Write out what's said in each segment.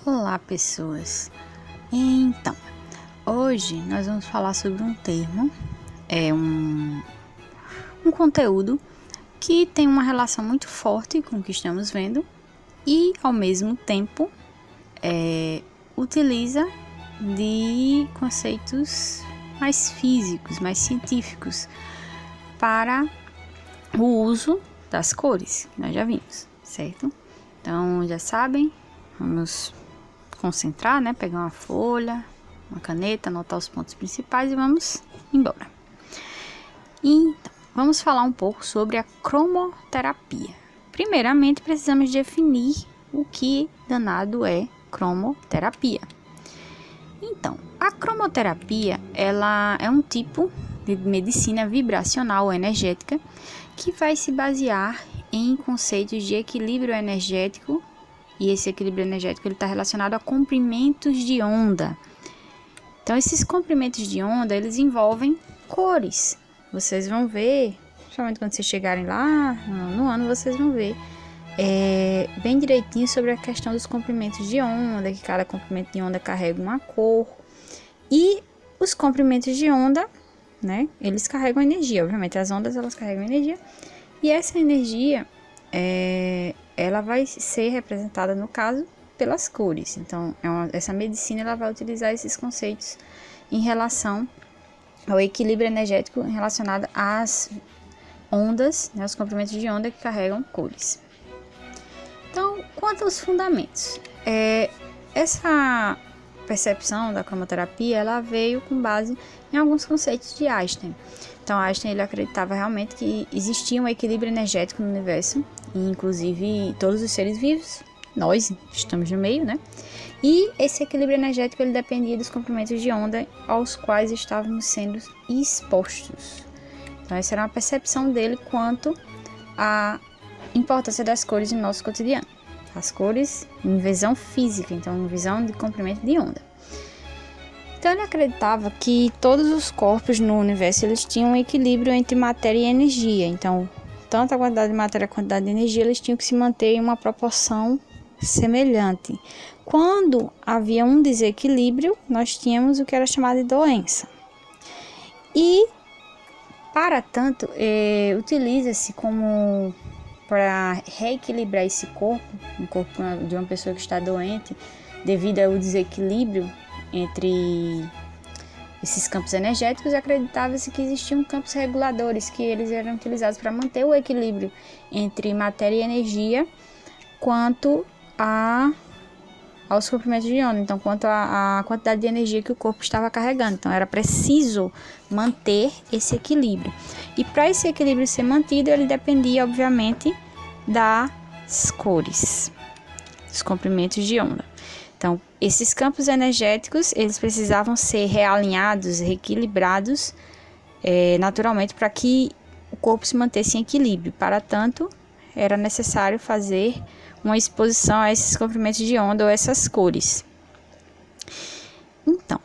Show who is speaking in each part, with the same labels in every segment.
Speaker 1: Olá, pessoas! Então, hoje nós vamos falar sobre um termo, um conteúdo que tem uma relação muito forte com o que estamos vendo e, ao mesmo tempo, utiliza de conceitos mais físicos, mais científicos para o uso das cores, que nós já vimos, certo? Então, já sabem, vamos concentrar, né? Pegar uma folha, uma caneta, anotar os pontos principais e vamos embora. Então, vamos falar um pouco sobre a cromoterapia. Primeiramente, precisamos definir o que danado é cromoterapia. Então, a cromoterapia, ela é um tipo de medicina vibracional ou energética que vai se basear em conceitos de equilíbrio energético, e esse equilíbrio energético está relacionado a comprimentos de onda. Então, esses comprimentos de onda, eles envolvem cores. Vocês vão ver, principalmente quando vocês chegarem lá no ano, vocês vão ver bem direitinho sobre a questão dos comprimentos de onda, que cada comprimento de onda carrega uma cor. E os comprimentos de onda, né, eles carregam energia. Obviamente, as ondas, elas carregam energia. E essa energia, ela vai ser representada, no caso, pelas cores. Então, essa medicina ela vai utilizar esses conceitos em relação ao equilíbrio energético relacionado às ondas, né, os comprimentos de onda que carregam cores. Então, quanto aos fundamentos, essa percepção da cromoterapia, ela veio com base em alguns conceitos de Einstein. Então, Einstein ele acreditava realmente que existia um equilíbrio energético no universo, e inclusive todos os seres vivos, nós estamos no meio, né? E esse equilíbrio energético ele dependia dos comprimentos de onda aos quais estávamos sendo expostos. Então, essa era uma percepção dele quanto à importância das cores no nosso cotidiano. As cores em visão física, então em visão de comprimento de onda. Então ele acreditava que todos os corpos no universo eles tinham um equilíbrio entre matéria e energia. Então, tanto a quantidade de matéria quanto a quantidade de energia eles tinham que se manter em uma proporção semelhante. Quando havia um desequilíbrio, nós tínhamos o que era chamado de doença. E, para tanto, utiliza-se como para reequilibrar esse corpo, um corpo de uma pessoa que está doente, devido ao desequilíbrio entre esses campos energéticos, acreditava-se que existiam campos reguladores, que eles eram utilizados para manter o equilíbrio entre matéria e energia, quanto aos comprimentos de onda, então quanto à quantidade de energia que o corpo estava carregando. Então era preciso manter esse equilíbrio. E para esse equilíbrio ser mantido, ele dependia, obviamente, das cores, dos comprimentos de onda. Então, esses campos energéticos, eles precisavam ser realinhados, reequilibrados, naturalmente, para que o corpo se mantesse em equilíbrio. Para tanto, era necessário fazer uma exposição a esses comprimentos de onda ou essas cores. Então,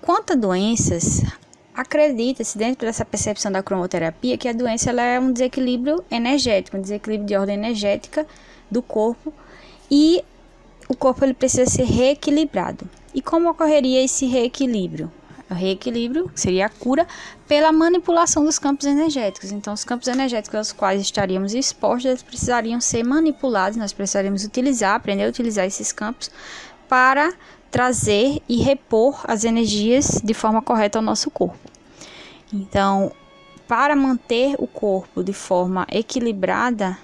Speaker 1: quanto a doenças, acredita-se dentro dessa percepção da cromoterapia que a doença ela é um desequilíbrio energético, um desequilíbrio de ordem energética do corpo, e o corpo ele precisa ser reequilibrado. E como ocorreria esse reequilíbrio? O reequilíbrio seria a cura pela manipulação dos campos energéticos. Então, os campos energéticos aos quais estaríamos expostos, eles precisariam ser manipulados, nós precisaríamos aprender a utilizar esses campos para trazer e repor as energias de forma correta ao nosso corpo. Então, para manter o corpo de forma equilibrada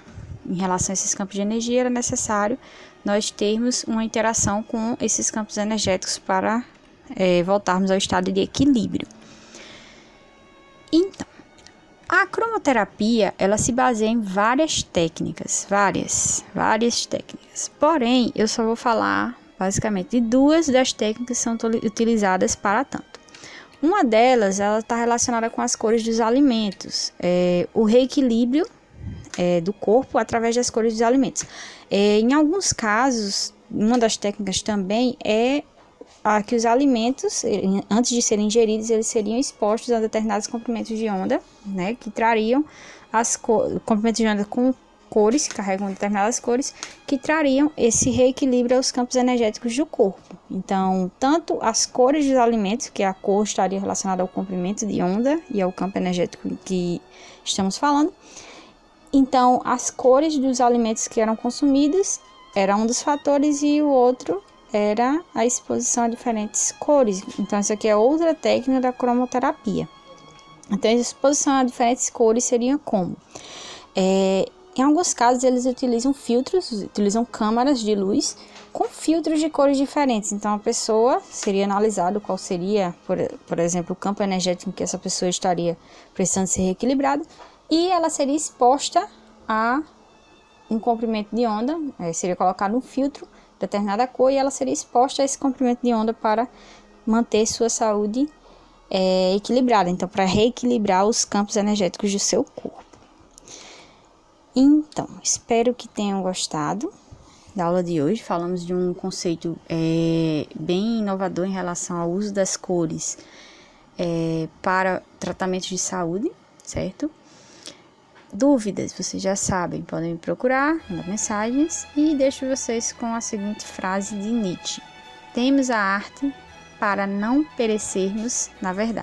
Speaker 1: em relação a esses campos de energia, era necessário nós termos uma interação com esses campos energéticos para voltarmos ao estado de equilíbrio. Então, a cromoterapia, ela se baseia em várias técnicas, várias técnicas. Porém, eu só vou falar basicamente de duas das técnicas que são utilizadas para tanto. Uma delas, ela está relacionada com as cores dos alimentos, o reequilíbrio do corpo através das cores dos alimentos. Em alguns casos, uma das técnicas também é que os alimentos, antes de serem ingeridos, eles seriam expostos a determinados comprimentos de onda, né, que trariam comprimentos de onda com cores, que carregam determinadas cores, que trariam esse reequilíbrio aos campos energéticos do corpo. Então, tanto as cores dos alimentos, que a cor estaria relacionada ao comprimento de onda e ao campo energético que estamos falando. Então, as cores dos alimentos que eram consumidos era um dos fatores e o outro era a exposição a diferentes cores. Então, isso aqui é outra técnica da cromoterapia. Então, a exposição a diferentes cores seria como? Em alguns casos, eles utilizam filtros, utilizam câmaras de luz com filtros de cores diferentes. Então, a pessoa seria analisado qual seria, por exemplo, o campo energético em que essa pessoa estaria precisando ser reequilibrada, e ela seria exposta a um comprimento de onda, seria colocado um filtro de determinada cor, e ela seria exposta a esse comprimento de onda para manter sua saúde equilibrada, então para reequilibrar os campos energéticos do seu corpo. Então, espero que tenham gostado da aula de hoje. Falamos de um conceito bem inovador em relação ao uso das cores para tratamentos de saúde, certo? Dúvidas, vocês já sabem, podem me procurar, mandar mensagens, e deixo vocês com a seguinte frase de Nietzsche: temos a arte para não perecermos na verdade.